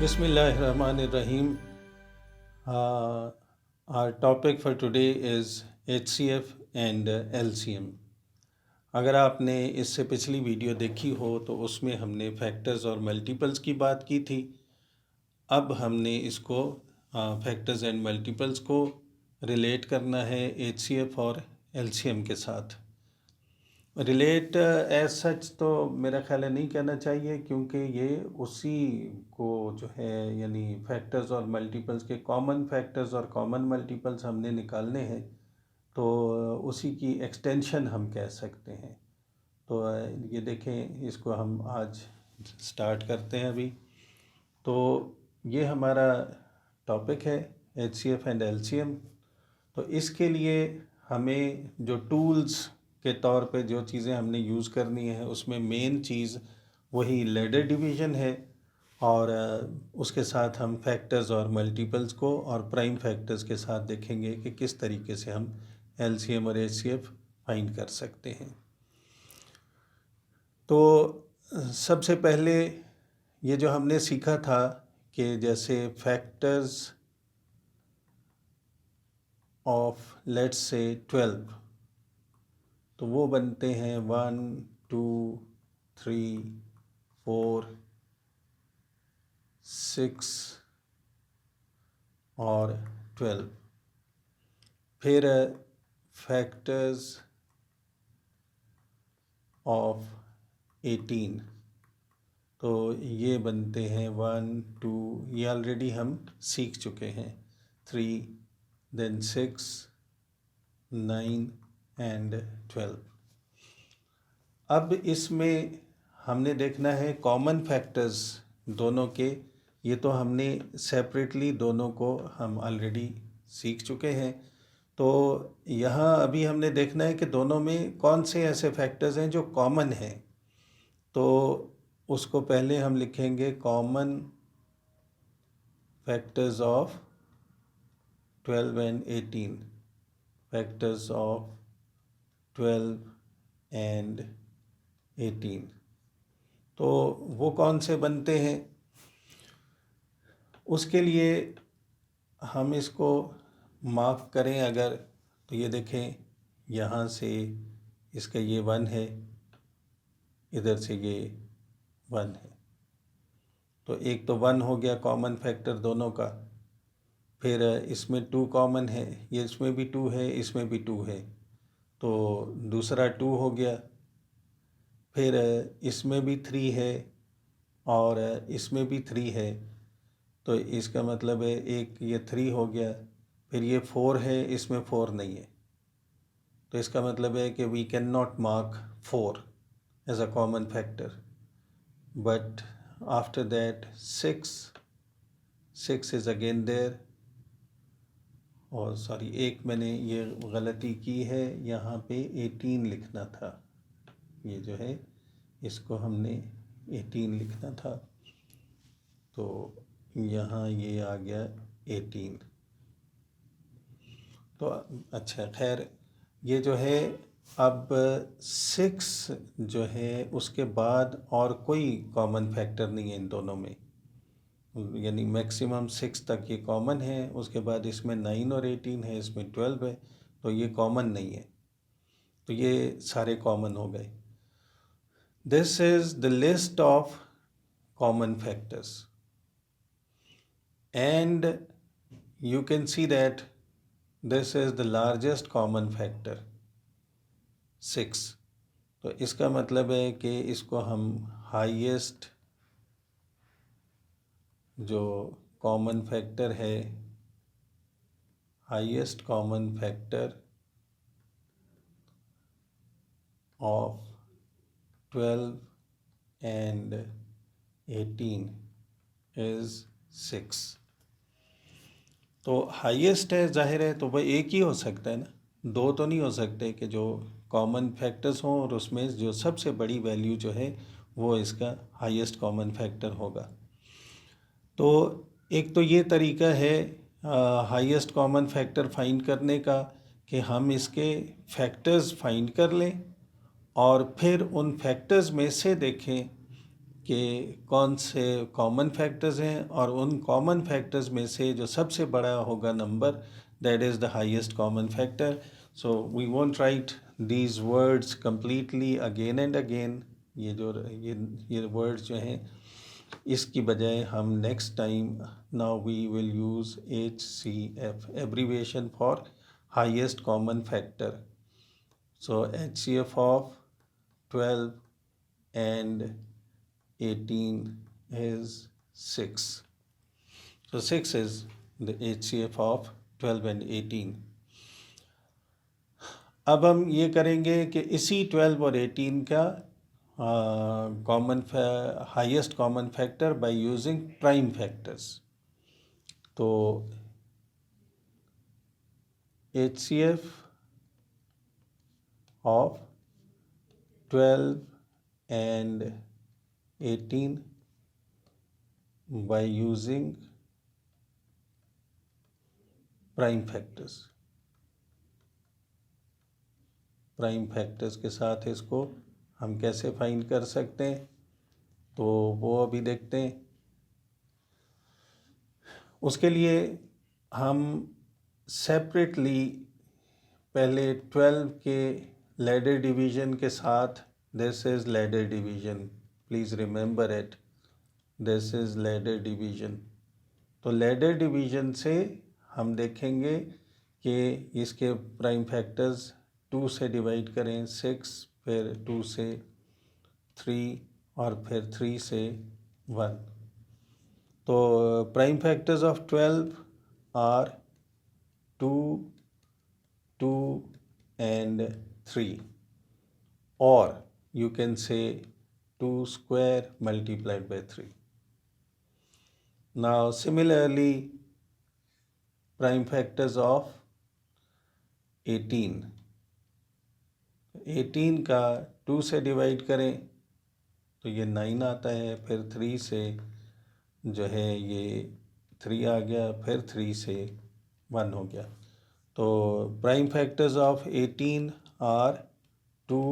Bismillahirrahmanirrahim. Our topic for today is HCF and LCM. अगर आपने इससे पिछली वीडियो देखी हो तो उसमें हमने फैक्टर्स और मल्टीपल्स की बात की थी। अब हमने इसको फैक्टर्स एंड मल्टीपल्स को रिलेट करना है HCF और LCM के साथ। रिलेट एज सच तो मेरा ख्याल है नहीं कहना चाहिए, क्योंकि ये उसी को जो है यानी फैक्टर्स और मल्टीपल्स के कॉमन फैक्टर्स और कॉमन मल्टीपल्स हमने निकालने हैं, तो उसी की एक्सटेंशन हम कह सकते हैं। तो ये देखें, इसको हम आज स्टार्ट करते हैं अभी। तो ये हमारा टॉपिक है HCF एंड LCM। तो इसके लिए हमें जो टूल्स के तौर पे जो चीज़ें हमने यूज़ करनी है, उसमें मेन चीज़ वही लैडर डिवीज़न है, और उसके साथ हम फैक्टर्स और मल्टीपल्स को और प्राइम फैक्टर्स के साथ देखेंगे कि किस तरीके से हम LCM और HCF फाइंड कर सकते हैं। तो सबसे पहले ये जो हमने सीखा था कि जैसे फैक्टर्स ऑफ लेट्स से 12, तो वो बनते हैं 1, 2, 3, 4, 6 और 12। फिर फैक्टर्स ऑफ 18, तो ये बनते हैं 1, 2, ये ऑलरेडी हम सीख चुके हैं, 3, देन 6, 9 एंड 12। अब इसमें हमने देखना है कॉमन फैक्टर्स दोनों के। ये तो हमने सेपरेटली दोनों को हम ऑलरेडी सीख चुके हैं। तो यहाँ अभी हमने देखना है कि दोनों में कौन से ऐसे फैक्टर्स हैं जो कॉमन हैं। तो उसको पहले हम लिखेंगे common factors of 12 and 18, factors of 12 and 18। तो वो कौन से बनते हैं, उसके लिए हम इसको मार्क करें अगर, तो ये देखें, यहाँ से इसका ये 1 है, इधर से ये 1 है। तो एक तो 1 हो गया कॉमन फैक्टर दोनों का। फिर इसमें 2 कॉमन है, ये इसमें भी 2 है, इसमें भी 2 है, तो दूसरा 2 हो गया। फिर इसमें भी 3 है और इसमें भी 3 है, तो इसका मतलब है एक ये 3 हो गया। फिर ये 4 है, इसमें 4 नहीं है, तो इसका मतलब है कि we can not mark 4 as a common factor. But after that 6 is again there. और सॉरी, एक मैंने ये गलती की है, यहाँ पे 18 लिखना था, ये जो है इसको हमने 18 लिखना था, तो यहाँ ये आ गया 18। तो अच्छा, खैर, ये जो है अब 6 जो है उसके बाद और कोई कॉमन फैक्टर नहीं है इन दोनों में, यानी मैक्सिमम 6 तक ये कॉमन है। उसके बाद इसमें 9 और 18 है, इसमें 12 है, तो ये कॉमन नहीं है, तो ये सारे कॉमन हो गए। This is the list of common factors and you can see that this is the largest common factor 6। तो इसका मतलब है कि इसको हम हाईएस्ट जो कॉमन फैक्टर है, highest common factor of 12 and 18 is 6। तो हाईएस्ट है, जाहिर है, तो वह एक ही हो सकता है ना, दो तो नहीं हो सकते कि जो कॉमन फैक्टर्स हों और उसमें जो सबसे बड़ी वैल्यू जो है वो इसका हाईएस्ट कॉमन फैक्टर होगा। तो एक तो ये तरीका है हाईएस्ट कॉमन फैक्टर फाइंड करने का कि हम इसके फैक्टर्स फाइंड कर लें और फिर उन फैक्टर्स में से देखें कि कौन से कॉमन फैक्टर्स हैं, और उन कॉमन फैक्टर्स में से जो सबसे बड़ा होगा number, that is the highest common factor. So we won't write these words completely again and again. ये वर्ड्स जो हैं इसकी बजाय हम next time now we will use HCF, abbreviation for highest common factor. So HCF of 12 and 18 is 6. So 6 is the HCF of 12 and 18. अब हम ये करेंगे कि इसी 12 और 18 का highest common factor by using prime factors. तो HCF of 12 and 18 by using prime factors. Prime factors के साथ इसको हम कैसे फाइंड कर सकते हैं, तो वो अभी देखते हैं. उसके लिए हम सेपरेटली पहले 12 के लैडर डिवीज़न के साथ, this is ladder division, please remember it, this is ladder division. तो लैडर डिवीज़न से हम देखेंगे कि इसके प्राइम फैक्टर्स 2 से डिवाइड करें 6, फिर 2 से 3 और फिर 3 से 1. तो prime factors of 12 are 2, 2 and 3, or you can say 2 square multiplied by 3. Now similarly, prime factors of 18. 18 का 2 से डिवाइड करें तो ये 9 आता है, फिर 3 से जो है ये 3 आ गया, फिर 3 से 1 हो गया. तो प्राइम फैक्टर्स ऑफ 18 आर 2,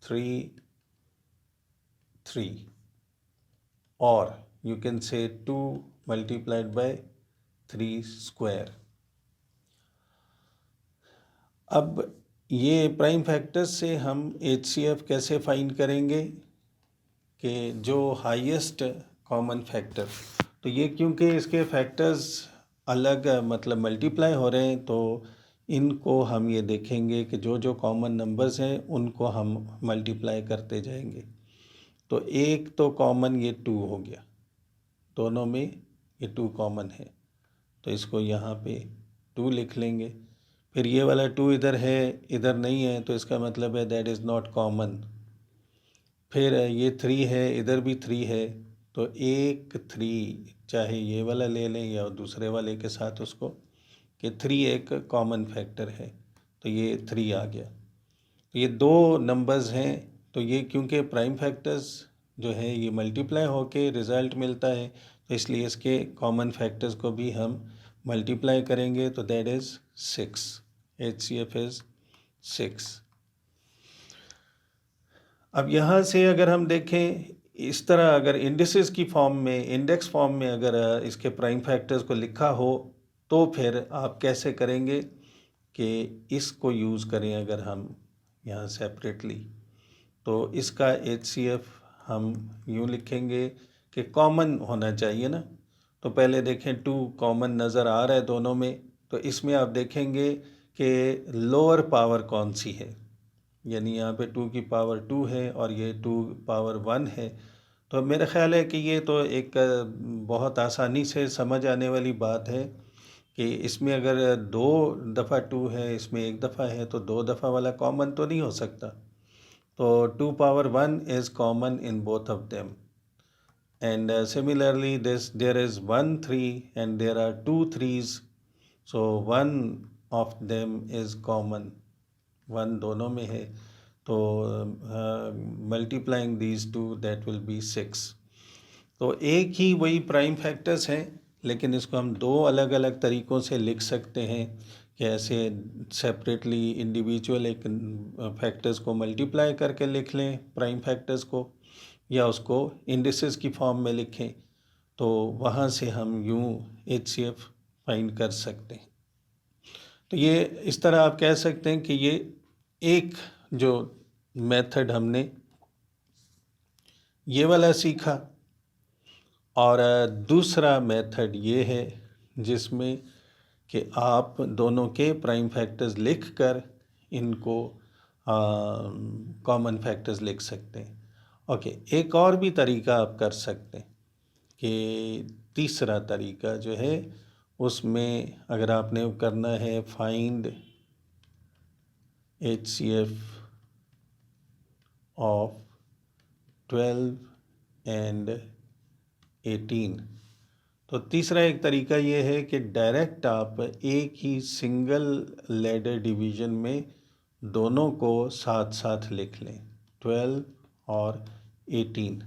3, 3, और you can say 2 multiplied by 3 square. अब ये प्राइम फैक्टर्स से हम HCF कैसे फाइंड करेंगे कि जो हाईएस्ट कॉमन फैक्टर, तो ये क्योंकि इसके फैक्टर्स अलग मतलब मल्टीप्लाई हो रहे हैं, तो इनको हम ये देखेंगे कि जो जो कॉमन नंबर्स हैं उनको हम मल्टीप्लाई करते जाएंगे. तो एक तो कॉमन ये 2 हो गया, दोनों में ये 2 कॉमन है, तो इसको यहाँ पे 2 लिख लेंगे. फिर ये वाला 2 इधर है, इधर नहीं है, तो इसका मतलब है दैट इज़ नॉट कॉमन. फिर ये 3 है, इधर भी 3 है, तो एक 3 चाहे ये वाला ले लें या दूसरे वाले के साथ उसको, कि 3 एक कॉमन फैक्टर है, तो ये 3 आ गया. तो ये 2 नंबर्स हैं, तो ये क्योंकि प्राइम फैक्टर्स जो है ये मल्टीप्लाई होके रिज़ल्ट मिलता है, तो इसलिए इसके कॉमन फैक्टर्स को भी हम मल्टीप्लाई करेंगे, तो दैट इज़ 6. HCF is 6. अब यहाँ से अगर हम देखें इस तरह, अगर इंडिसेस की फॉर्म में, इंडेक्स फॉर्म में अगर इसके प्राइम फैक्टर्स को लिखा हो, तो फिर आप कैसे करेंगे कि इसको यूज़ करें अगर हम यहाँ सेपरेटली, तो इसका HCF हम यूँ लिखेंगे कि कॉमन होना चाहिए ना. तो पहले देखें 2 कॉमन नज़र आ रहा है दोनों में, तो इसमें आप देखेंगे कि लोअर पावर कौन सी है, यानी यहाँ पे 2 की पावर 2 है और ये 2 पावर 1 है. तो मेरा ख्याल है कि ये तो एक बहुत आसानी से समझ आने वाली बात है कि इसमें अगर 2 दफ़ा 2 है, इसमें 1 दफ़ा है, तो 2 दफ़ा वाला कॉमन तो नहीं हो सकता. तो 2 power 1 is common in both of them. And similarly, there is 1 3 and there are 2 3s, so one of them is common, 1 दोनों में है, तो multiplying these 2 that will be 6. तो एक ही वही प्राइम फैक्टर्स हैं, लेकिन इसको हम 2 अलग अलग तरीक़ों से लिख सकते हैं कि ऐसे सेपरेटली इंडिविजुअल एक फैक्टर्स को मल्टीप्लाई करके लिख लें प्राइम फैक्टर्स को, या उसको इंडिसेस की फॉर्म में लिखें, तो वहाँ से हम यूँ HCF फाइंड कर सकते हैं। तो ये इस तरह आप कह सकते हैं कि ये एक जो मेथड हमने ये वाला सीखा, और दूसरा मेथड ये है जिसमें कि आप दोनों के प्राइम फैक्टर्स लिखकर इनको कॉमन फैक्टर्स लिख सकते हैं। ओके, एक और भी तरीका आप कर सकते हैं कि तीसरा तरीका जो है उसमें अगर आपने करना है फाइंड HCF ऑफ 12 एंड 18, तो तीसरा एक तरीका ये है कि डायरेक्ट आप एक ही सिंगल लेडर डिवीज़न में दोनों को साथ साथ लिख लें, 12 और 18।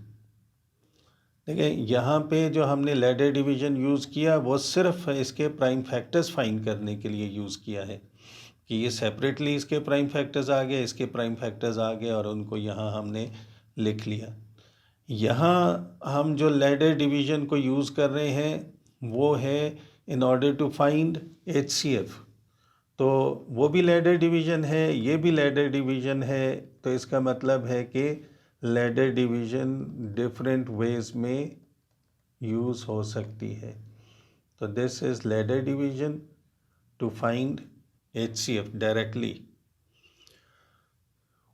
देखिए यहाँ पे जो हमने लेडर डिवीज़न यूज़ किया वो सिर्फ इसके प्राइम फैक्टर्स फाइंड करने के लिए यूज़ किया है कि ये सेपरेटली इसके प्राइम फैक्टर्स आ गए, इसके प्राइम फैक्टर्स आ गए और उनको यहाँ हमने लिख लिया। यहाँ हम जो लेडर डिवीज़न को यूज़ कर रहे हैं वो है in order to find HCF, तो वो भी लेडर डिवीज़न है, ये भी लेडर डिवीज़न है, तो इसका मतलब है कि लेडर डिवीज़न डिफरेंट वेज में यूज़ हो सकती है। तो this is ladder division to find HCF directly.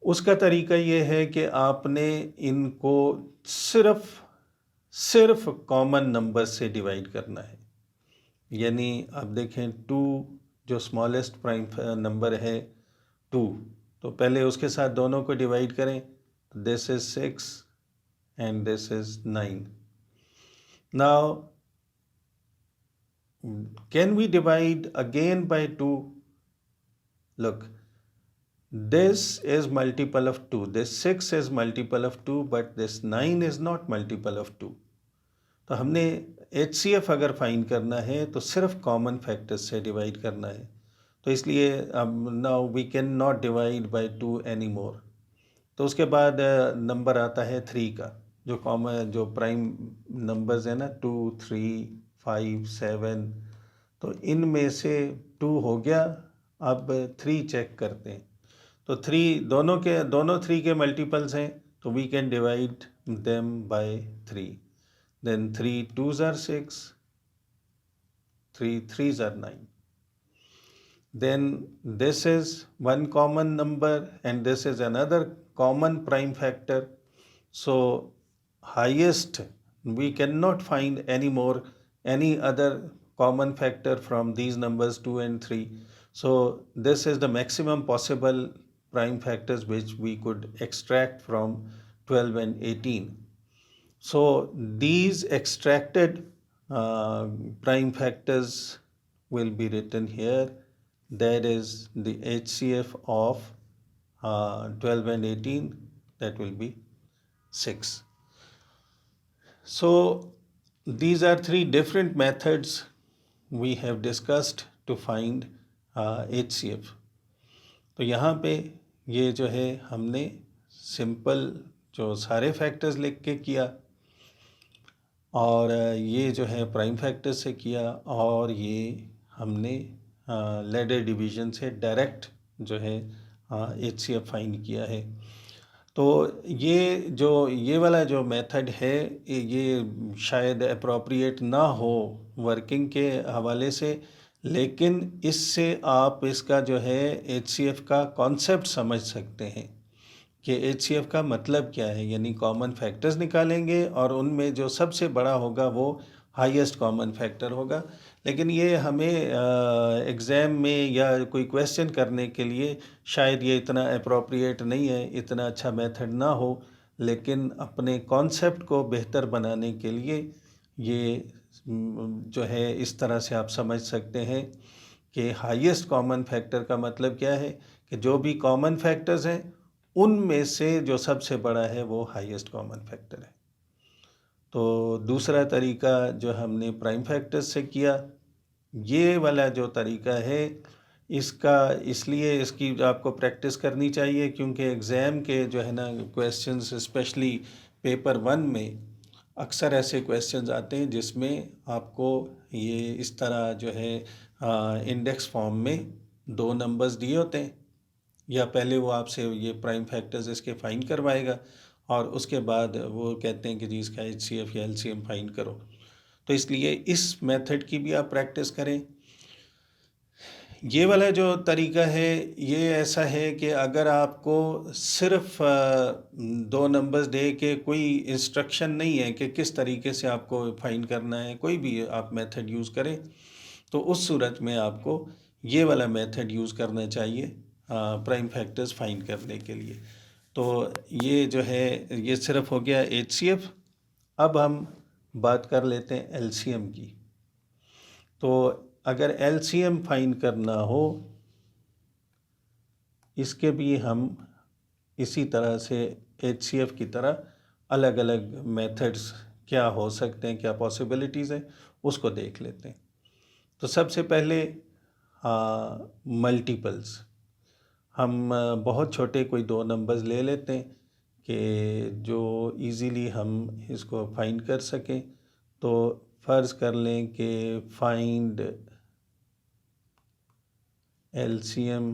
उसका तरीका ये है कि आपने इनको सिर्फ कॉमन नंबर से डिवाइड करना है। यानी आप देखें 2 जो स्मॉलेस्ट प्राइम नंबर है 2, तो पहले उसके साथ दोनों को डिवाइड करें, this is 6 and this is 9। Now can we divide again by 2? Look, this is multiple of 2, this 6 is multiple of 2, but this 9 is not multiple of 2. तो हमने HCF अगर फाइंड करना है तो सिर्फ कॉमन फैक्टर्स से divide करना है, तो इसलिए अब now we can not divide by 2 any more. तो उसके बाद नंबर आता है 3 का, जो कॉमन जो प्राइम नंबर्स है ना 2, 3, 5, 7, तो इनमें से 2 हो गया। अब 3 चेक करते हैं, तो 3 दोनों 3 के मल्टीपल्स हैं, तो we can divide them by 3। Then 3 2s are 6, 3 3s are 9. Then this is one common number and this is another common prime factor. So highest, we cannot find any other common factor from these numbers 2 and 3. So this is the maximum possible prime factors which we could extract from 12 and 18. So these extracted prime factors will be written here. That is the HCF of 12 and 18, that will be 6. So these are 3 different methods we have discussed to find HCF. तो यहाँ पे ये जो है हमने simple जो सारे factors लिख के किया, और ये जो है प्राइम फैक्टर से किया, और ये हमने लेडर डिवीज़न से डायरेक्ट जो है HCF फाइंड किया है। तो ये वाला जो मेथड है ये शायद अप्रोप्रिएट ना हो वर्किंग के हवाले से, लेकिन इससे आप इसका जो है HCF का कॉन्सेप्ट समझ सकते हैं कि HCF का मतलब क्या है। यानी कॉमन फैक्टर्स निकालेंगे और उनमें जो सबसे बड़ा होगा वो हाईएस्ट कॉमन फैक्टर होगा। लेकिन ये हमें एग्ज़ाम में या कोई क्वेश्चन करने के लिए शायद ये इतना अप्रोप्रिएट नहीं है, इतना अच्छा मेथड ना हो, लेकिन अपने कॉन्सेप्ट को बेहतर बनाने के लिए ये जो है इस तरह से आप समझ सकते हैं कि हाईएस्ट कॉमन फैक्टर का मतलब क्या है कि जो भी कॉमन फैक्टर्स हैं उनमें से जो सबसे बड़ा है वो हाईएस्ट कॉमन फैक्टर है। तो दूसरा तरीका जो हमने प्राइम फैक्टर्स से किया, ये वाला जो तरीका है इसलिए इसकी आपको प्रैक्टिस करनी चाहिए, क्योंकि एग्ज़ाम के जो है ना क्वेश्चंस स्पेशली पेपर 1 में अक्सर ऐसे क्वेश्चंस आते हैं जिसमें आपको ये इस तरह जो है इंडेक्स फॉर्म में 2 नंबर्स दिए होते हैं, या पहले वो आपसे ये प्राइम फैक्टर्स इसके फाइंड करवाएगा और उसके बाद वो कहते हैं कि जी इसका HCF या LCM फाइंड करो। तो इसलिए इस मेथड की भी आप प्रैक्टिस करें। ये वाला जो तरीका है ये ऐसा है कि अगर आपको सिर्फ 2 नंबर्स दे के कोई इंस्ट्रक्शन नहीं है कि किस तरीके से आपको फाइंड करना है, कोई भी आप मेथड यूज़ करें, तो उस सूरत में आपको ये वाला मेथड यूज़ करना चाहिए प्राइम फैक्टर्स फाइंड करने के लिए। तो ये जो है ये सिर्फ हो गया HCF। अब हम बात कर लेते हैं LCM की। तो अगर LCM फाइंड करना हो, इसके भी हम इसी तरह से HCF की तरह अलग अलग मेथड्स क्या हो सकते हैं, क्या पॉसिबिलिटीज़ हैं, उसको देख लेते हैं। तो सबसे पहले मल्टीपल्स। हम बहुत छोटे कोई 2 नंबर्स ले लेते हैं कि जो इजीली हम इसको फाइंड कर सकें। तो फ़र्ज़ कर लें कि find LCM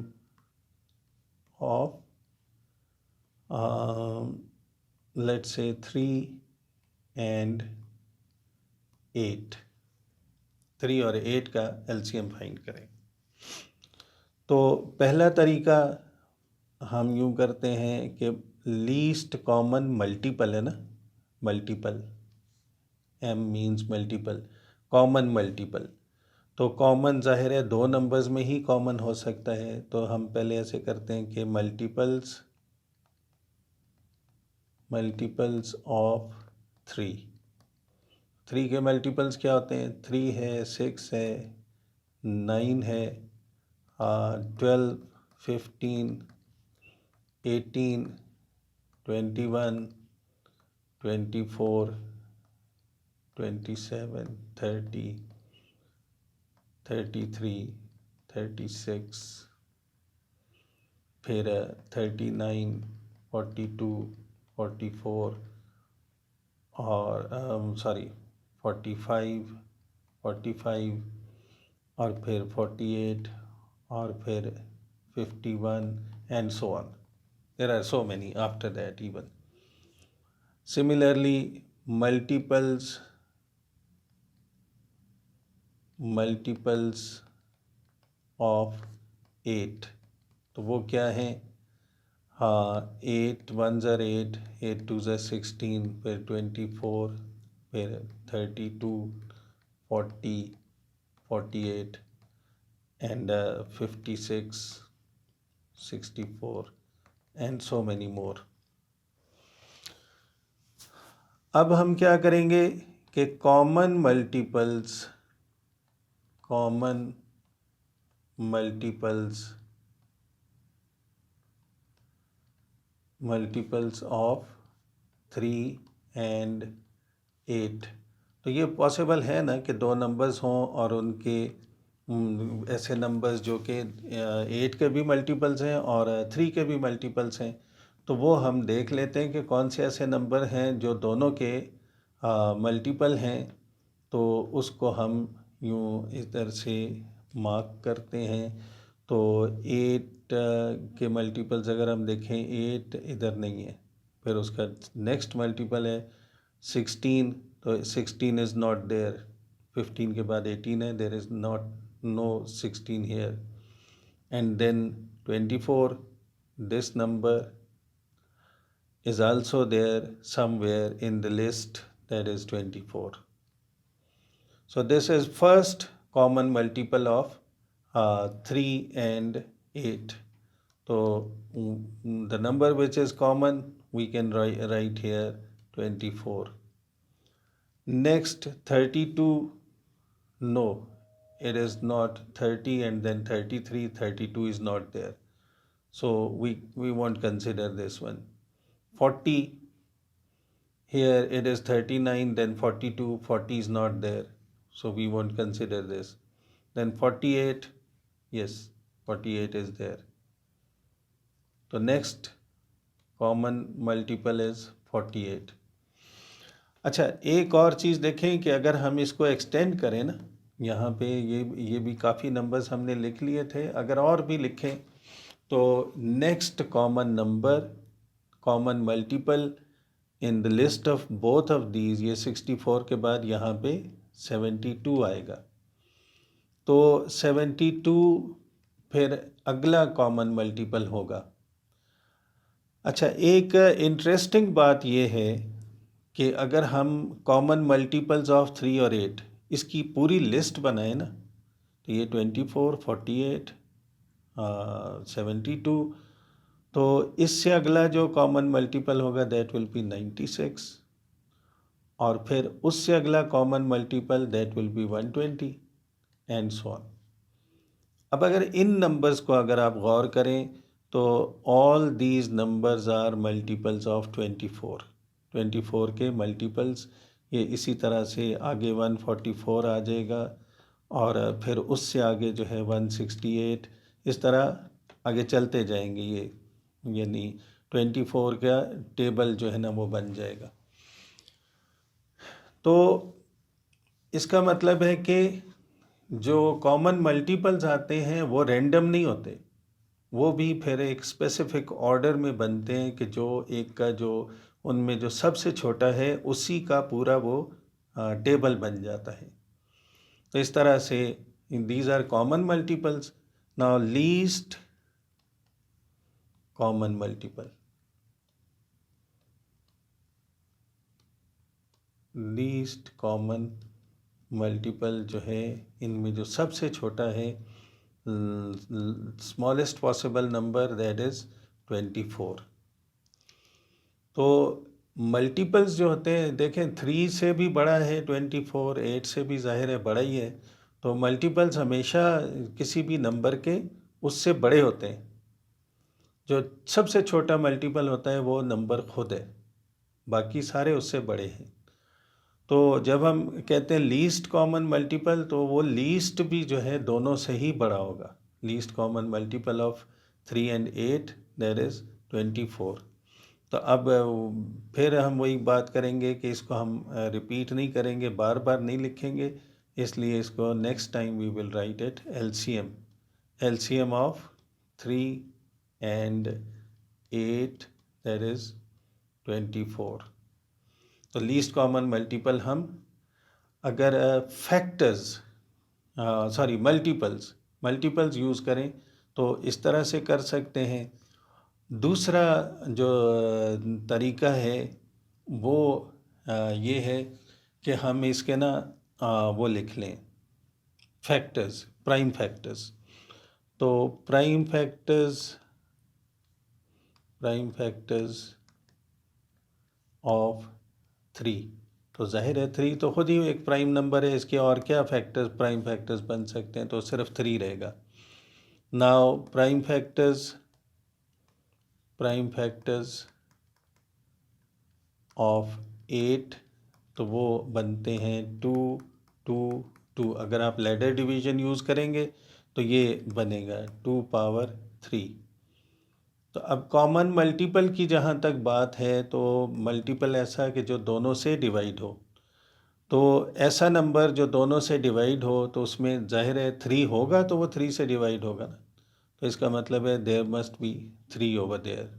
of let's say 3 and 8। 3 और 8 का LCM फाइंड करें। तो पहला तरीका हम यूँ करते हैं कि लीस्ट कॉमन मल्टीपल है ना, multiple, M means multiple, common multiple. तो कॉमन ज़ाहिर है 2 नंबर्स में ही कॉमन हो सकता है। तो हम पहले ऐसे करते हैं कि मल्टीपल्स ऑफ 3। 3 के मल्टीपल्स क्या होते हैं? 3 है, 6 है, 9 है, 12, 15, 18, 21, 24, 27, 30, 33, 36, फिर 39, 42, 44 और 45, 45 और फिर 48 और फिर 51 and so on. There are so many after that even. Similarly, multiples of 8। तो वो क्या है? 8 1s are 8, 8 2s are 16, फिर 24, फिर 32, 40, 48 and 56, 64 and so many more। अब हम क्या करेंगे कि कॉमन मल्टीपल्स ऑफ 3 and 8। तो ये पॉसिबल है ना कि 2 नंबर्स हों और उनके ऐसे नंबर्स जो कि 8 के भी मल्टीपल्स हैं और 3 के भी मल्टीपल्स हैं। तो वो हम देख लेते हैं कि कौन से ऐसे नंबर हैं जो दोनों के मल्टीपल हैं। तो उसको हम यूँ इधर से मार्क करते हैं। तो 8 के मल्टीपल्स अगर हम देखें, 8 इधर नहीं है, फिर उसका नेक्स्ट मल्टीपल है 16। तो 16 इज़ नॉट देयर। 15 के बाद 18 है, there is no 16 here. And then 24, this number is also there somewhere in the list, that is 24. So this is first common multiple of 3 and 8. So the number which is common we can write here 24. Next 32, no, it is not 30 and then 33, 32 is not there. So we won't consider this one. 40, here it is 39, then 42, 40 is not there, so we won't consider this. Then 48, yes, 48 is there. So next common multiple is 48. अच्छा, एक और चीज़ देखें कि अगर हम इसको extend करें ना, यहाँ पे ये भी काफ़ी नंबर्स हमने लिख लिए थे, अगर और भी लिखें तो next common number, common multiple in the list of both of these, ये 64 के बाद यहाँ पे 72 आएगा। तो 72 फिर अगला कॉमन मल्टीपल होगा। अच्छा, एक इंटरेस्टिंग बात ये है कि अगर हम कॉमन मल्टीपल्स ऑफ 3 और 8 इसकी पूरी लिस्ट बनाए ना, तो ये 24, 48, 72, तो इससे अगला जो कॉमन मल्टीपल होगा दैट विल बी 96, और फिर उससे अगला common multiple that will be 120 and so on. अब अगर इन नंबर्स को अगर आप गौर करें तो all these numbers are multiples of 24, 24 के मल्टीपल्स। ये इसी तरह से आगे 144 आ जाएगा, और फिर उससे आगे जो है 168, इस तरह आगे चलते जाएंगे ये, यानी 24 का टेबल जो है ना वो बन जाएगा। तो इसका मतलब है कि जो कॉमन मल्टीपल्स आते हैं वो रैंडम नहीं होते, वो भी फिर एक स्पेसिफिक ऑर्डर में बनते हैं कि जो एक का जो उनमें जो सबसे छोटा है उसी का पूरा वो टेबल बन जाता है। तो इस तरह से these are common multiples. Now least common multiple, least common multiple जो है इनमें जो सबसे छोटा है, smallest possible number that is 24। तो मल्टीपल्स जो होते हैं देखें, 3 से भी बड़ा है 24, 8 से भी जाहिर है बड़ा ही है। तो मल्टीपल्स हमेशा किसी भी नंबर के उससे बड़े होते हैं। जो सबसे छोटा मल्टीपल होता है वो नंबर खुद है, बाकी सारे उससे बड़े हैं। तो जब हम कहते हैं लीस्ट कॉमन मल्टीपल, तो वो लीस्ट भी जो है दोनों से ही बड़ा होगा। Least common multiple of 3 and 8 that is 24। तो अब फिर हम वही बात करेंगे कि इसको हम रिपीट नहीं करेंगे, बार बार नहीं लिखेंगे, इसलिए इसको next time we will write it LCM, LCM of 3 and 8 that is 24। तो लीस्ट कॉमन मल्टीपल हम अगर फैक्टर्स सॉरी मल्टीपल्स यूज़ करें तो इस तरह से कर सकते हैं। दूसरा जो तरीका है वो ये है कि हम इसके ना वो लिख लें फैक्टर्स, प्राइम फैक्टर्स। तो प्राइम फैक्टर्स ऑफ 3, तो जाहिर है 3 तो खुद ही एक प्राइम नंबर है, इसके और क्या फैक्टर्स प्राइम फैक्टर्स बन सकते हैं, तो सिर्फ 3 रहेगा। नाउ प्राइम फैक्टर्स ऑफ 8, तो वो बनते हैं 2, 2, 2। अगर आप लैडर डिवीजन यूज़ करेंगे तो ये बनेगा 2 पावर 3। तो अब कॉमन मल्टीपल की जहाँ तक बात है, तो मल्टीपल ऐसा कि जो दोनों से डिवाइड हो। तो ऐसा नंबर जो दोनों से डिवाइड हो तो उसमें जाहिर है 3 होगा, तो वो 3 से डिवाइड होगा ना, तो इसका मतलब है there must be 3 over there.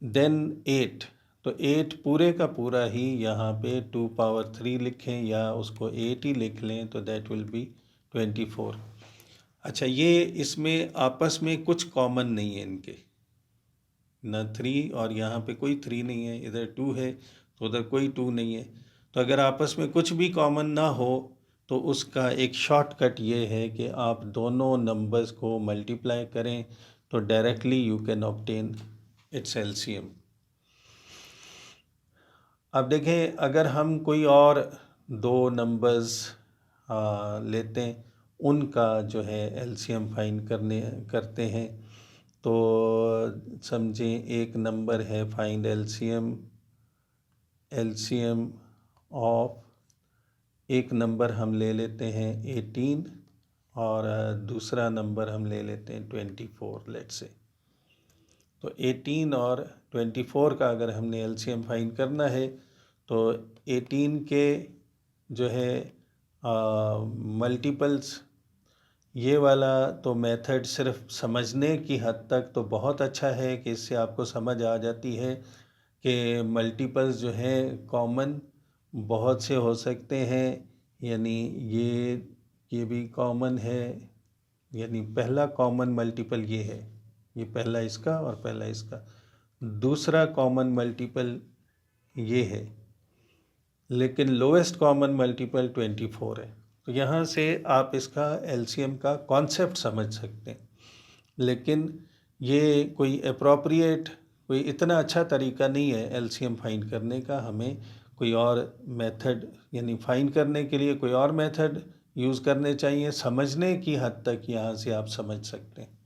Then 8, तो 8 पूरे का पूरा ही यहाँ पे 2 पावर 3 लिखें या उसको 8 ही लिख लें, तो दैट विल बी 24। अच्छा, ये इसमें आपस में कुछ कॉमन नहीं है इनके, ना 3 और यहाँ पे कोई 3 नहीं है, इधर 2 है तो उधर कोई 2 नहीं है। तो अगर आपस में कुछ भी कॉमन ना हो तो उसका एक शॉर्टकट ये है कि आप दोनों नंबर्स को मल्टीप्लाई करें, तो directly you can obtain it's LCM. अब देखें, अगर हम कोई और 2 नंबर्स लेते हैं, उनका जो है एलसीएम फाइंड करते हैं, तो समझें एक नंबर है फाइंड एलसीएम ऑफ, एक नंबर हम ले लेते हैं 18 और दूसरा नंबर हम ले लेते हैं 24 लेट से। तो 18 और 24 का अगर हमने एलसीएम फाइंड करना है तो 18 के जो है मल्टीपल्स, ये वाला तो मेथड सिर्फ समझने की हद तक तो बहुत अच्छा है कि इससे आपको समझ आ जाती है कि मल्टीपल्स जो हैं कॉमन बहुत से हो सकते हैं, यानी ये भी कॉमन है, यानी पहला कॉमन मल्टीपल ये है, ये पहला इसका और पहला इसका। दूसरा कॉमन मल्टीपल ये है, लेकिन लोएस्ट कॉमन मल्टीपल 24 है। तो यहाँ से आप इसका एलसीएम का कॉन्सेप्ट समझ सकते हैं, लेकिन ये कोई अप्रोप्रिएट, कोई इतना अच्छा तरीका नहीं है एलसीएम फाइंड करने का। हमें कोई और मेथड, यानी फाइंड करने के लिए कोई और मेथड यूज़ करने चाहिए। समझने की हद तक यहाँ से आप समझ सकते हैं।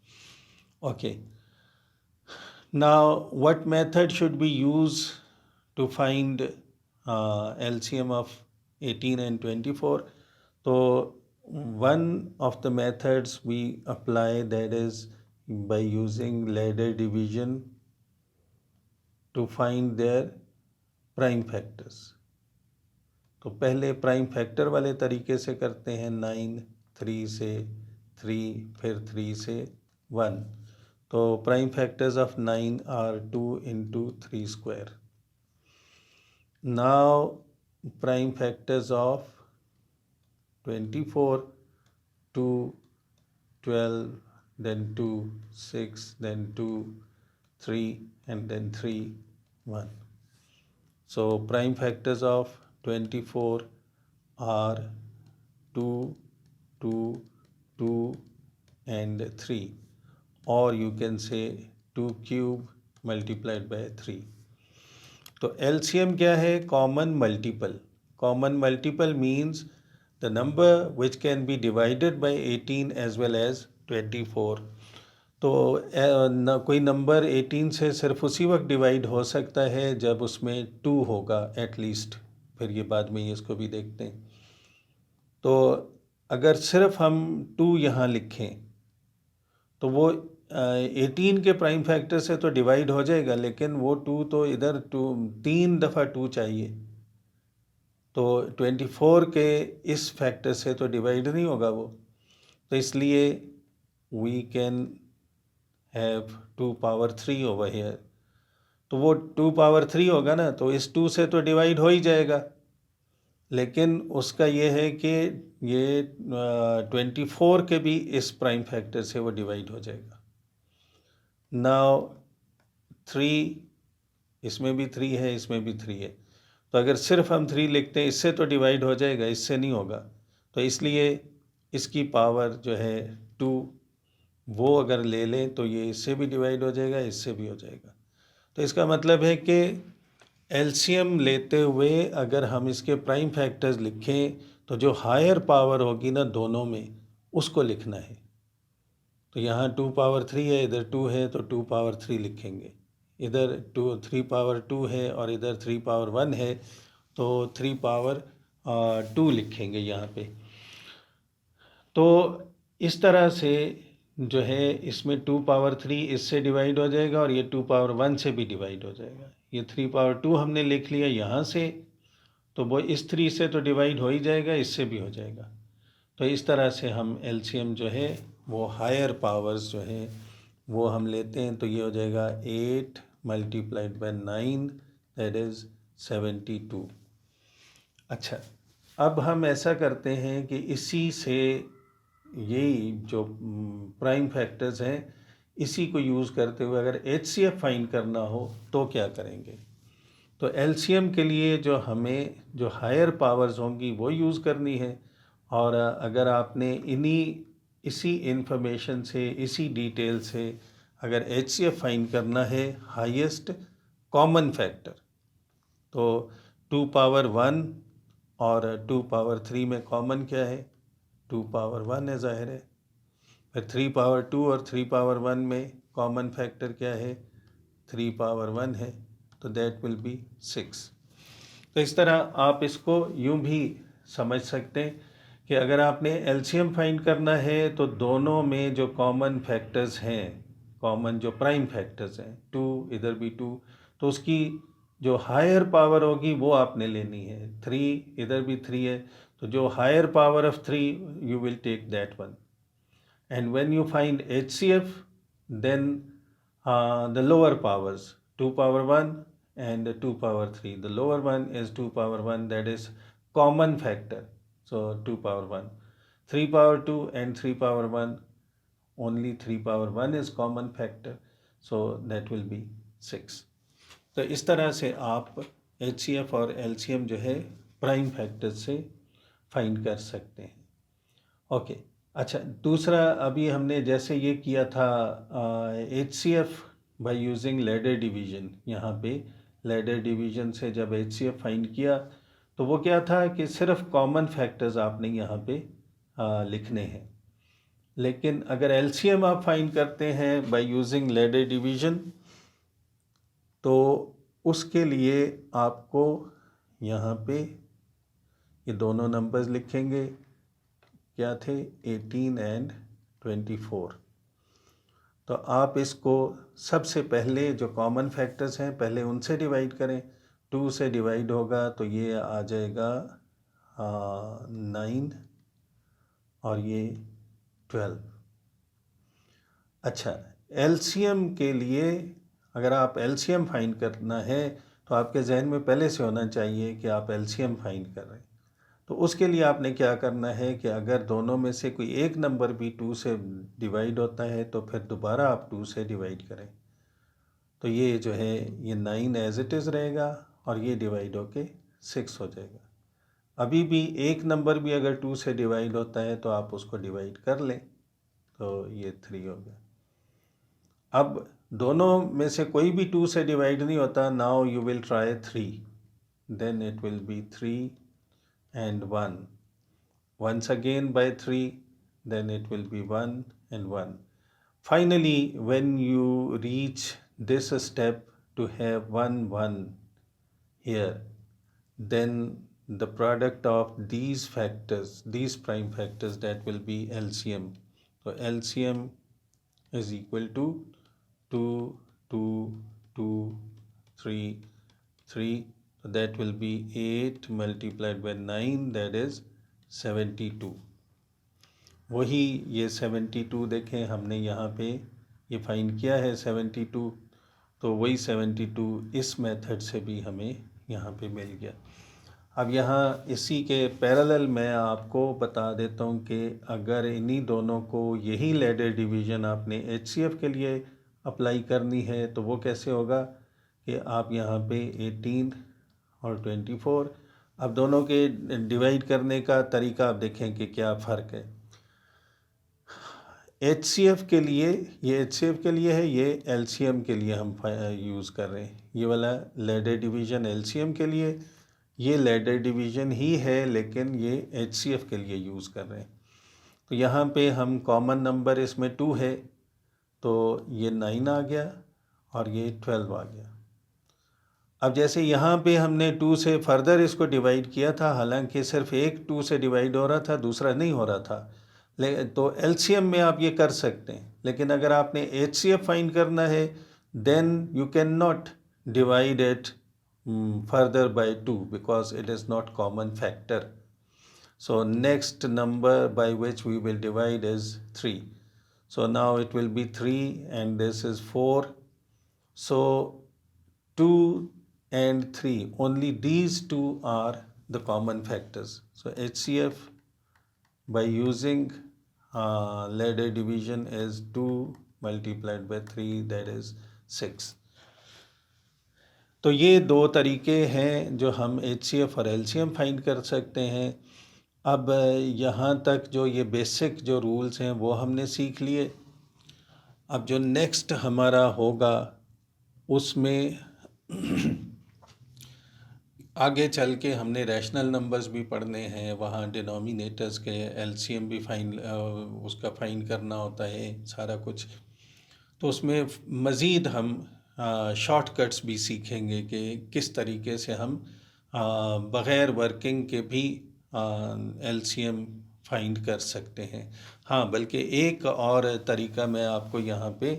Okay, now what method should be use to find LCM of 18 and 24? So one of the methods we apply, that is by using ladder division to find their prime factors. तो पहले प्राइम फैक्टर वाले तरीके से करते हैं। 9, 3 से 3, फिर 3 से 1। तो prime factors of 9 are 2 into 3 square. Now prime factors of 24, 2, 12, then 2, 6, then 2, 3, and then 3, 1. So prime factors of 24 are 2, 2, 2, and 3, or you can say 2 cube multiplied by 3. तो LCM क्या है? Common multiple. Common multiple means the number which can be divided by 18 as well as 24। तो कोई number 18 से सिर्फ उसी वक्त divide हो सकता है जब उसमें 2 होगा एटलीस्ट, फिर ये बाद में इसको भी देखते हैं। तो अगर सिर्फ हम 2 यहाँ लिखें तो वो 18 के प्राइम फैक्टर से तो डिवाइड हो जाएगा, लेकिन वो 2 तो इधर 3 दफ़ा 2 चाहिए, तो 24 के इस फैक्टर से तो डिवाइड नहीं होगा वो। तो इसलिए we can have 2 power 3 over here. तो वो 2 पावर 3 होगा ना, तो इस 2 से तो डिवाइड हो ही जाएगा, लेकिन उसका ये है कि ये 24 के भी इस प्राइम फैक्टर से वो डिवाइड हो जाएगा। नाउ 3, इसमें भी 3 है, इसमें भी 3 है, तो अगर सिर्फ हम 3 लिखते हैं इससे तो डिवाइड हो जाएगा, इससे नहीं होगा। तो इसलिए इसकी पावर जो है 2, वो अगर ले लें तो ये इससे भी डिवाइड हो जाएगा, इससे भी हो जाएगा। तो इसका मतलब है कि एलसीएम लेते हुए अगर हम इसके प्राइम फैक्टर्स लिखें तो जो हायर पावर होगी ना दोनों में, उसको लिखना है। तो यहाँ 2 पावर 3 है, इधर 2 है, तो 2 पावर 3 लिखेंगे। इधर 3 पावर 2 है और इधर 3 पावर 1 है, तो 3 पावर 2 लिखेंगे यहाँ पे। तो इस तरह से जो है इसमें 2 पावर 3 इससे डिवाइड हो जाएगा और ये 2 पावर 1 से भी डिवाइड हो जाएगा। ये 3 पावर 2 हमने लिख लिया यहाँ से, तो वो इस 3 से तो डिवाइड हो ही जाएगा, इससे भी हो जाएगा। तो इस तरह से हम एलसीएम जो है वो हायर पावर्स जो है वो हम लेते हैं। तो ये हो जाएगा 8 मल्टीप्लाइड बाय 9, दैट इज़ 72। अच्छा, अब हम ऐसा करते हैं कि इसी से यही जो प्राइम फैक्टर्स हैं इसी को यूज़ करते हुए अगर HCF फाइंड करना हो तो क्या करेंगे। तो LCM के लिए जो हमें जो हायर पावर्स होंगी वो यूज़ करनी है, और अगर आपने इसी इंफॉर्मेशन से, इसी डिटेल से अगर HCF फाइंड करना है हाईएस्ट कॉमन फैक्टर, तो 2 पावर 1 और 2 पावर 3 में कॉमन क्या है? 2 पावर 1 है, ज़ाहिर है। फिर 3 पावर 2 और 3 पावर 1 में कॉमन फैक्टर क्या है? 3 पावर 1 है, तो दैट विल बी 6। तो इस तरह आप इसको यूं भी समझ सकते हैं कि अगर आपने एलसीएम फाइंड करना है तो दोनों में जो कॉमन फैक्टर्स हैं, कॉमन जो प्राइम फैक्टर्स हैं, 2 इधर भी 2, तो उसकी जो हायर पावर होगी वो आपने लेनी है। 3 इधर भी 3 है, तो जो higher power of 3 you will take that one. And when you find HCF, then the lower powers 2 power 1 and 2 power 3. The lower one is 2 power 1, that is common factor. So 2 power 1, 3 power 2 and 3 power 1, only 3 power 1 is common factor, so that will be 6. तो इस तरह से आप HCF और LCM जो है prime factor से find कर सकते हैं। ओके, अच्छा, दूसरा अभी हमने जैसे ये किया था HCF by using ladder division. यहाँ पे लैडर डिवीजन से जब HCF फाइंड किया तो वो क्या था कि सिर्फ कॉमन फैक्टर्स आपने यहाँ पे लिखने हैं। लेकिन अगर LCM आप फाइंड करते हैं बाय यूजिंग लैडर डिवीजन तो उसके लिए आपको यहाँ पे ये दोनों नंबर्स लिखेंगे, क्या थे, 18 एंड 24। तो आप इसको सबसे पहले जो कॉमन फैक्टर्स हैं पहले उनसे डिवाइड करें। 2 से डिवाइड होगा तो ये आ जाएगा 9 और ये 12। अच्छा, LCM के लिए अगर आप LCM फाइंड करना है तो आपके जहन में पहले से होना चाहिए कि आप LCM फाइंड कर रहे हैं। तो उसके लिए आपने क्या करना है कि अगर दोनों में से कोई एक नंबर भी 2 से डिवाइड होता है तो फिर दोबारा आप 2 से डिवाइड करें। तो ये जो है ये 9 एज इट इज़ रहेगा और ये डिवाइड होके 6 हो जाएगा। अभी भी एक नंबर भी अगर 2 से डिवाइड होता है तो आप उसको डिवाइड कर लें, तो ये 3 हो गया। अब दोनों में से कोई भी 2 से डिवाइड नहीं होता। Now you will try 3, then it will be 3 and 1. Once again by 3, then it will be 1 and 1. Finally, when you reach this step to have 1 1 here, then the product of these factors, these prime factors, that will be LCM. So LCM is equal to 2 2 2 3 3. So that will be 8 multiplied by 9, that is 72. वही ये 72 देखें हमने यहाँ पे ये find किया है 72, तो वही 72 इस मेथड से भी हमें यहाँ पे मिल गया। अब यहाँ इसी के पैरेलल मैं आपको बता देता हूँ कि अगर इन्हीं दोनों को यही लैडर डिवीज़न आपने HCF के लिए अप्लाई करनी है तो वो कैसे होगा कि आप यहाँ पे 18 और 24, अब दोनों के डिवाइड करने का तरीका आप देखें कि क्या फ़र्क है। HCF के लिए, ये HCF के लिए है, ये LCM के लिए हम यूज़ कर रहे हैं। ये वाला लैडर डिवीज़न LCM के लिए, ये लैडर डिवीज़न ही है लेकिन ये HCF के लिए यूज़ कर रहे हैं। तो यहाँ पे हम कॉमन नंबर इसमें 2 है तो ये 9 आ गया और ये 12 आ गया। अब जैसे यहाँ पे हमने 2 से फर्दर इसको डिवाइड किया था, हालांकि सिर्फ एक 2 से डिवाइड हो रहा था, दूसरा नहीं हो रहा था, तो LCM में आप ये कर सकते हैं। लेकिन अगर आपने HCF फाइंड करना है then you can not divide it further by 2 because it is not common factor. So next number by which we will divide is 3. So now it will be 3 and this is 4. So 2 and 3, only these two are the common factors. So HCF by using ladder division is 2 multiplied by 3, that is 6. तो ये दो तरीके हैं जो हम HCF और LCM find कर सकते हैं। अब यहाँ तक जो ये बेसिक जो रूल्स हैं वो हमने सीख लिए। अब जो नेक्स्ट हमारा होगा उसमें आगे चल के हमने रैशनल नंबर्स भी पढ़ने हैं, वहाँ डिनोमिनेटर्स के LCM भी उसका फाइंड करना होता है सारा कुछ। तो उसमें मज़ीद हम शॉर्टकट्स भी सीखेंगे कि किस तरीके से हम बग़ैर वर्किंग के भी LCM फाइंड कर सकते हैं। हाँ, बल्कि एक और तरीका मैं आपको यहाँ पे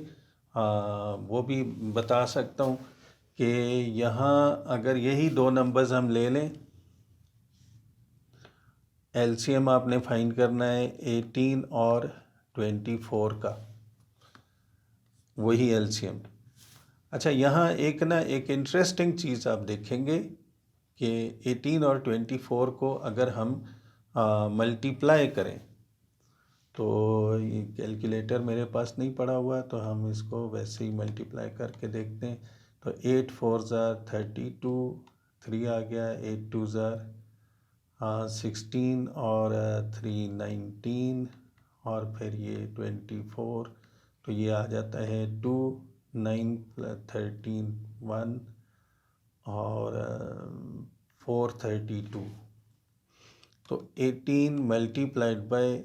वो भी बता सकता हूँ कि यहाँ अगर यही दो नंबर्स हम ले लें, एलसीएम आपने फाइंड करना है 18 और 24 का, वही एलसीएम। अच्छा, यहाँ एक इंटरेस्टिंग चीज़ आप देखेंगे कि 18 और 24 को अगर हम मल्टीप्लाई करें, तो ये कैलकुलेटर मेरे पास नहीं पड़ा हुआ, तो हम इसको वैसे ही मल्टीप्लाई करके देखते हैं। तो 8 4 ज़ार 32, 3 आ गया, 8 2 ज़ार 16 और 3 19, और फिर ये 24, तो ये आ जाता है 2 9 13 1 और 4 32। तो 18 मल्टीप्लाइड बाय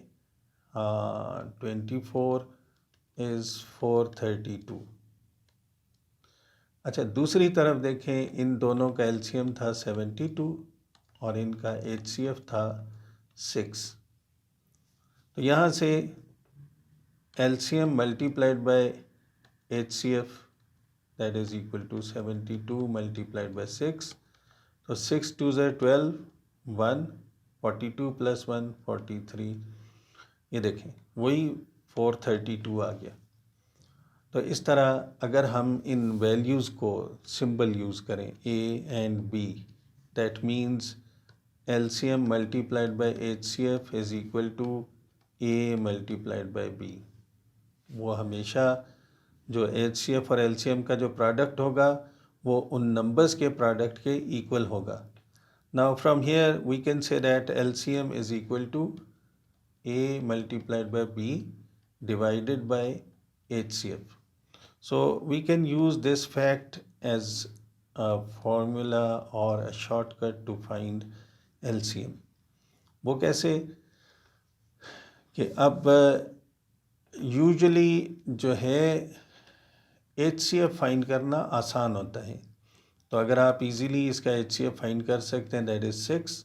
24 इज़ 432। अच्छा, दूसरी तरफ देखें, इन दोनों का एलसीएम था 72 और इनका एचसीएफ था 6। तो यहाँ से LCM multiplied by HCF that is equal to 72 multiplied by 6। तो 6 2 ज़ार 12, 1 42 प्लस 1 43। ये देखें, वही 432 आ गया। तो इस तरह अगर हम इन वैल्यूज़ को सिंबल यूज़ करें A and B, that means LCM multiplied by HCF is equal to A multiplied by B. वो हमेशा जो एचसीएफ और एलसीएम का जो प्रोडक्ट होगा वो उन नंबर्स के प्रोडक्ट के इक्वल होगा। Now from here we can say that LCM is equal to A multiplied by B divided by HCF. So we can use this fact as a formula or a shortcut to find LCM. वो कैसे कि अब usually जो है HCF find करना आसान होता है। तो अगर आप इजीली इसका HCF फाइंड कर सकते हैं, दैट इज़ 6।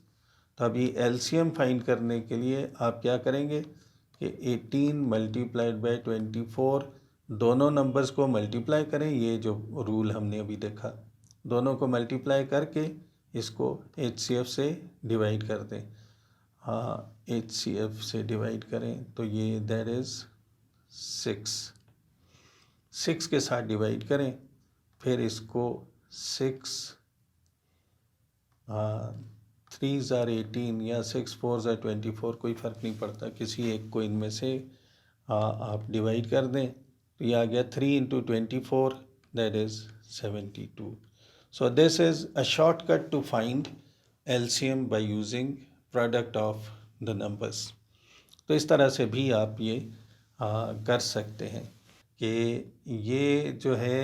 तो अभी एलसीएम फाइंड करने के लिए आप क्या करेंगे कि 18 मल्टीप्लाइड बाय 24, दोनों नंबर्स को मल्टीप्लाई करें। ये जो रूल हमने अभी देखा, दोनों को मल्टीप्लाई करके इसको एचसीएफ से डिवाइड कर दें। हाँ, एचसीएफ से डिवाइड करें तो ये दैट इज़ 6 के साथ डिवाइड करें। फिर इसको 6 3 ज़ार 18 या 6 4 ज़ार 24, कोई फ़र्क नहीं पड़ता, किसी एक को इनमें से आप डिवाइड कर दें। तो ये आ गया 3 into 24 that is 72। So this is a shortcut to find LCM by using product of the numbers. तो इस तरह से भी आप ये कर सकते हैं कि ये जो है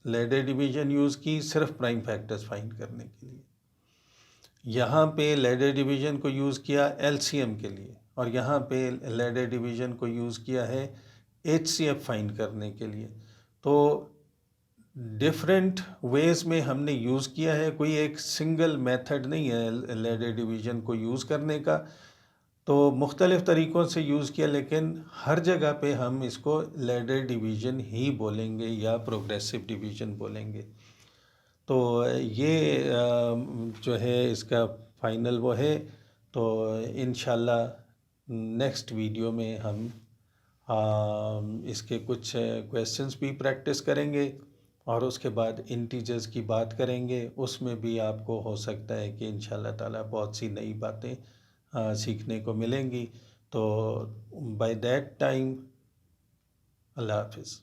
लैडर डिवीज़न यूज़ की सिर्फ प्राइम फैक्टर्स फाइंड करने के लिए, यहाँ पे लैडर डिवीज़न को यूज़ किया एलसीएम के लिए, और यहाँ पे लैडर डिवीज़न को यूज़ किया है एचसीएफ फाइंड करने के लिए। तो डिफरेंट वेज़ में हमने यूज़ किया है, कोई एक सिंगल मेथड नहीं है लैडर डिवीज़न को यूज़ करने का। तो मुख्तलिफ़ तरीक़ों से यूज़ किया, लेकिन हर जगह पे हम इसको लैडर डिवीज़न ही बोलेंगे या प्रोग्रेसिव डिवीज़न बोलेंगे। तो ये जो है इसका फाइनल वो है। तो इंशाल्लाह नेक्स्ट वीडियो में हम इसके कुछ क्वेश्चंस भी प्रैक्टिस करेंगे और उसके बाद इंटीजर्स की बात करेंगे। उसमें भी आपको हो सकता है कि इंशाल्लाह ताला बहुत सी नई बातें सीखने को मिलेंगी। तो बाय दैट टाइम अल्लाह हाफ़िज़।